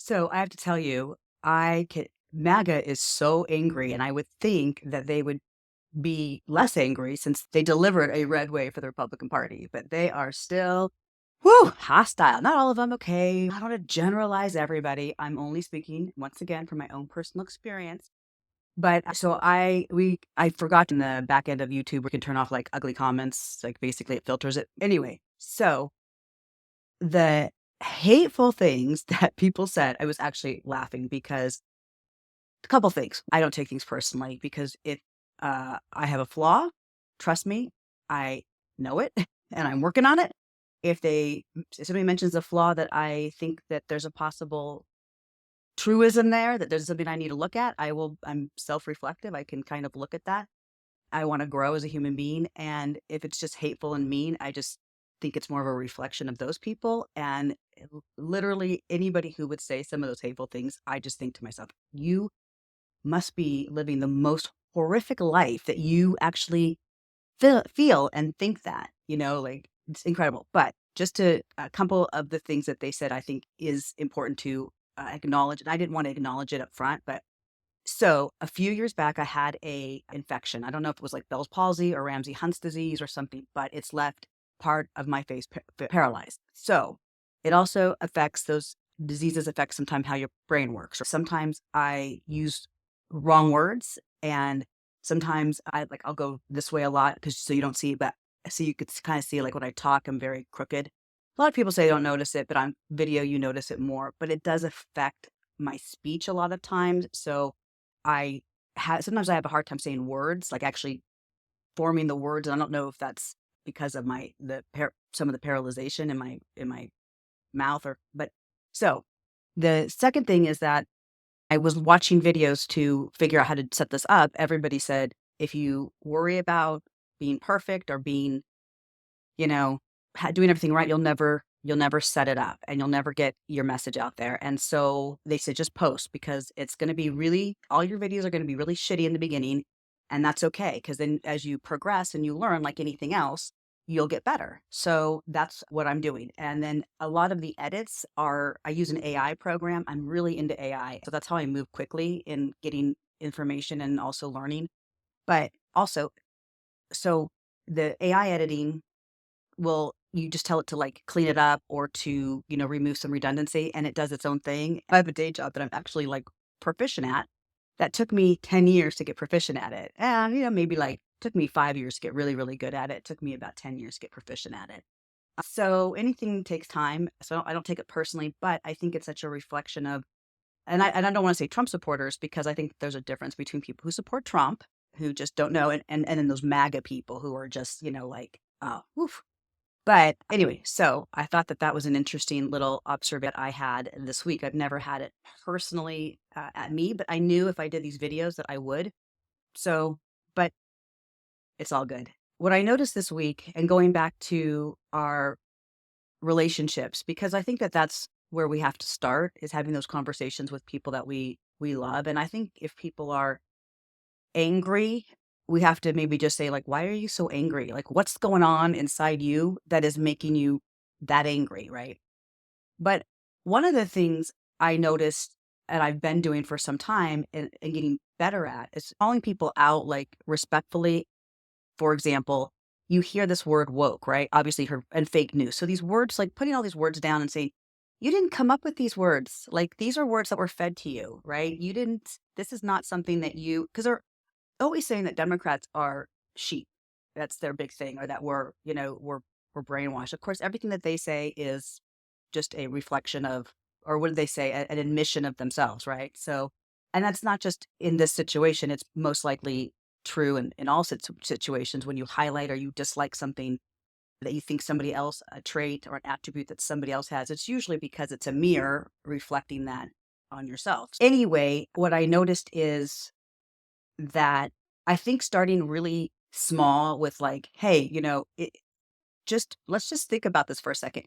So I have to tell you, MAGA is so angry, and I would think that they would be less angry since they delivered a red wave for the Republican Party, but they are still, hostile. Not all of them, okay. I don't want to generalize everybody. I'm only speaking once again from my own personal experience. But so I forgot in the back end of YouTube we can turn off like ugly comments, like basically it filters it. Anyway, so the hateful things that people said, I was actually laughing because a couple things. I don't take things personally because if I have a flaw, trust me, I know it and I'm working on it. If somebody mentions a flaw that I think that there's a possible truism there, that there's something I need to look at, I'm self-reflective. I can kind of look at that. I want to grow as a human being. And if it's just hateful and mean, I just think it's more of a reflection of those people. And literally anybody who would say some of those hateful things, I just think to myself, you must be living the most horrific life that you actually feel and think that, like it's incredible. But just to a couple of the things that they said, I think is important to acknowledge. And I didn't want to acknowledge it up front, but so a few years back, I had a infection. I don't know if it was like Bell's palsy or Ramsay-Hunt's disease or something, but it's left part of my face paralyzed. So it also affects those diseases affect sometimes how your brain works. Or sometimes I use wrong words, and sometimes I'll go this way a lot because so you don't see, but so you could kind of see like when I talk, I'm very crooked. A lot of people say they don't notice it, but on video you notice it more. But it does affect my speech a lot of times. So I sometimes I have a hard time saying words, like actually forming the words. And I don't know if that's because of some of the paralyzation in my mouth but so the second thing is that I was watching videos to figure out how to set this up. Everybody said if you worry about being perfect or being, you know, doing everything right, you'll never set it up and you'll never get your message out there. And so they said just post because it's going to be all your videos are going to be really shitty in the beginning, and that's okay because then as you progress and you learn like anything else, you'll get better. So that's what I'm doing. And then a lot of the edits are I use an AI program. I'm really into AI. So that's how I move quickly in getting information and also learning. But also, so the AI editing you just tell it to like clean it up or to, remove some redundancy, and it does its own thing. I have a day job that I'm actually like proficient at. That took me 10 years to get proficient at it. And, maybe like took me 5 years to get really, really good at it. It took me about 10 years to get proficient at it. So anything takes time. So I don't take it personally, but I think it's such a reflection of, and I don't want to say Trump supporters because I think there's a difference between people who support Trump, who just don't know, and then those MAGA people who are just, like, oh, woof. But anyway, so I thought that that was an interesting little observation I had this week. I've never had it personally at me, but I knew if I did these videos that I would. So, but it's all good. What I noticed this week, and going back to our relationships, because I think that that's where we have to start, is having those conversations with people that we love. And I think if people are angry, we have to maybe just say like, why are you so angry? Like, what's going on inside you that is making you that angry, right? But one of the things I noticed and I've been doing for some time and getting better at is calling people out like respectfully. For example, you hear this word woke, right? Obviously, and fake news. So these words, like putting all these words down and saying, you didn't come up with these words. Like these are words that were fed to you, right? This is not something that because they're always saying that Democrats are sheep. That's their big thing, or that we're brainwashed. Of course, everything that they say is just a reflection of, or what did they say, an admission of themselves, right? So, and that's not just in this situation. It's most likely true in all situations when you highlight or you dislike something that you think somebody else, a trait or an attribute that somebody else has. It's usually because it's a mirror reflecting that on yourself. Anyway, what I noticed is that I think starting really small with like, hey, let's just think about this for a second.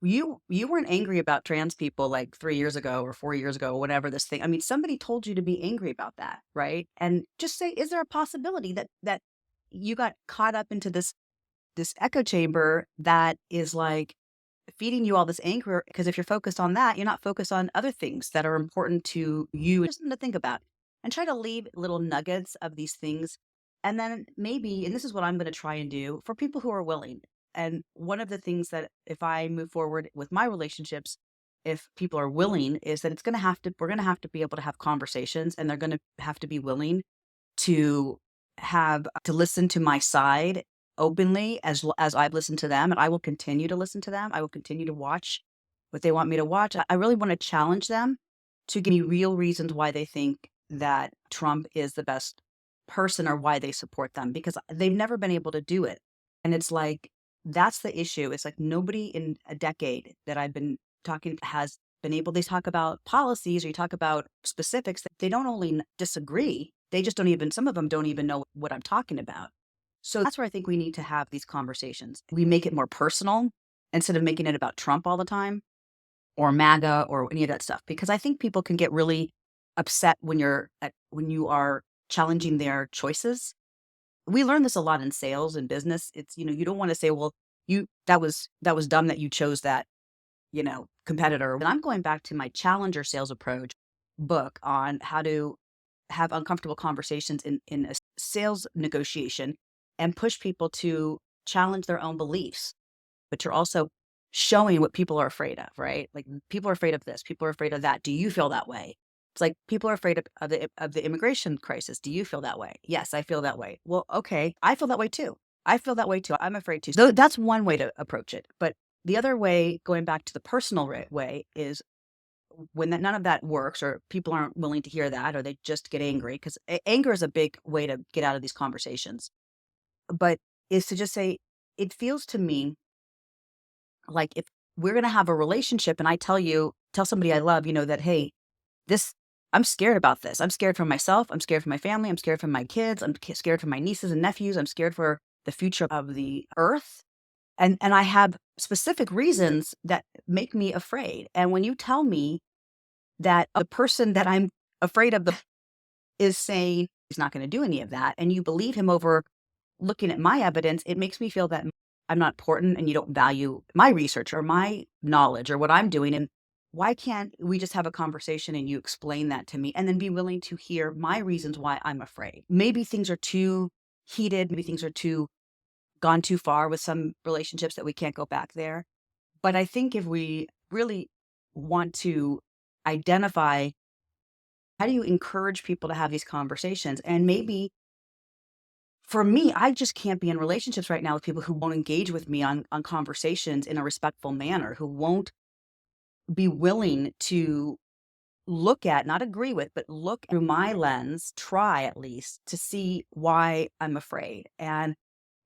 You weren't angry about trans people like 3 years ago or 4 years ago, or whatever this thing. I mean, somebody told you to be angry about that, right? And just say, is there a possibility that you got caught up into this echo chamber that is like feeding you all this anger, because if you're focused on that, you're not focused on other things that are important to you. Just something to think about, and try to leave little nuggets of these things. And then maybe, and this is what I'm going to try and do for people who are willing. And one of the things that if I move forward with my relationships, if people are willing, is that we're going to have to be able to have conversations, and they're going to have to be willing to to listen to my side openly as I've listened to them, and I will continue to listen to them. I will continue to watch what they want me to watch. I really want to challenge them to give me real reasons why they think that Trump is the best person, or why they support them, because they've never been able to do it. And it's like, that's the issue. It's like nobody in a decade that I've been talking has been able, they talk about policies, or you talk about specifics, that they don't only disagree, they just don't even, some of them don't even know what I'm talking about. So that's where I think we need to have these conversations. We make it more personal instead of making it about Trump all the time, or MAGA, or any of that stuff, because I think people can get really upset when when you are challenging their choices. We learn this a lot in sales and business. It's, you don't want to say, well, that was dumb that you chose that, competitor. And I'm going back to my challenger sales approach book on how to have uncomfortable conversations in a sales negotiation, and push people to challenge their own beliefs. But you're also showing what people are afraid of, right? Like, people are afraid of this, people are afraid of that. Do you feel that way? It's like, people are afraid of the immigration crisis. Do you feel that way? Yes, I feel that way. Well, okay, I feel that way too. I feel that way too. I'm afraid too. So that's one way to approach it. But the other way, going back to the personal way, is when none of that works, or people aren't willing to hear that, or they just get angry, because anger is a big way to get out of these conversations. But is to just say, it feels to me like, if we're going to have a relationship and I tell somebody I love, that, hey, this, I'm scared about this. I'm scared for myself. I'm scared for my family. I'm scared for my kids. I'm scared for my nieces and nephews. I'm scared for the future of the earth. And I have specific reasons that make me afraid. And when you tell me that the person that I'm afraid of is saying he's not going to do any of that, and you believe him over looking at my evidence, it makes me feel that I'm not important, and you don't value my research or my knowledge or what I'm doing. And why can't we just have a conversation and you explain that to me, and then be willing to hear my reasons why I'm afraid? Maybe things are too heated. Maybe things are gone too far with some relationships that we can't go back there. But I think if we really want to identify, how do you encourage people to have these conversations? And maybe, for me, I just can't be in relationships right now with people who won't engage with me on conversations in a respectful manner, who won't be willing to look at, not agree with, but look through my lens, try at least to see why I'm afraid, and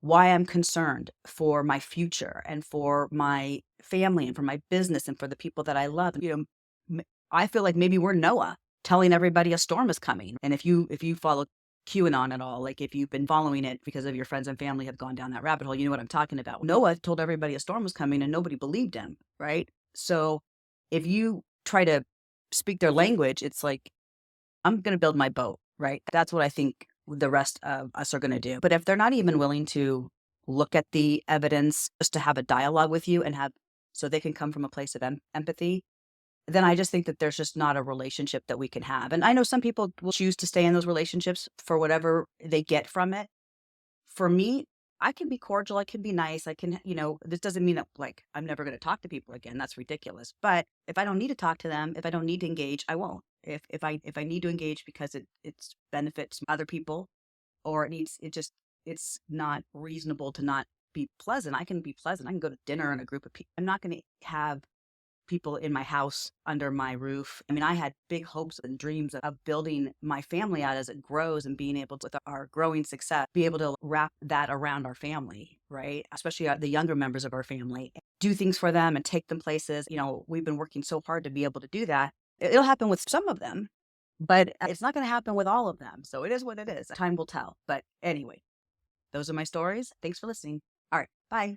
why I'm concerned for my future, and for my family, and for my business, and for the people that I love. I feel like maybe we're Noah telling everybody a storm is coming. And if you follow QAnon at all, like, if you've been following it because of your friends and family have gone down that rabbit hole, you know what I'm talking about. Noah told everybody a storm was coming, and nobody believed him, right? So if you try to speak their language, it's like, I'm going to build my boat, right? That's what I think the rest of us are going to do. But if they're not even willing to look at the evidence, just to have a dialogue with you, and so they can come from a place of empathy, then I just think that there's just not a relationship that we can have. And I know some people will choose to stay in those relationships for whatever they get from it. For me, I can be cordial, I can be nice, I can, this doesn't mean that, like, I'm never going to talk to people again. That's ridiculous. But if I don't need to talk to them, if I don't need to engage, I won't. If I need to engage because it's benefits other people, or it's not reasonable to not be pleasant, I can be pleasant. I can go to dinner in a group of people. I'm not going to have people in my house under my roof. I mean, I had big hopes and dreams of building my family out as it grows, and being able to, with our growing success, be able to wrap that around our family, right? Especially the younger members of our family, do things for them and take them places. We've been working so hard to be able to do that. It'll happen with some of them, but it's not going to happen with all of them. So it is what it is. Time will tell. But anyway, those are my stories. Thanks for listening. All right. Bye.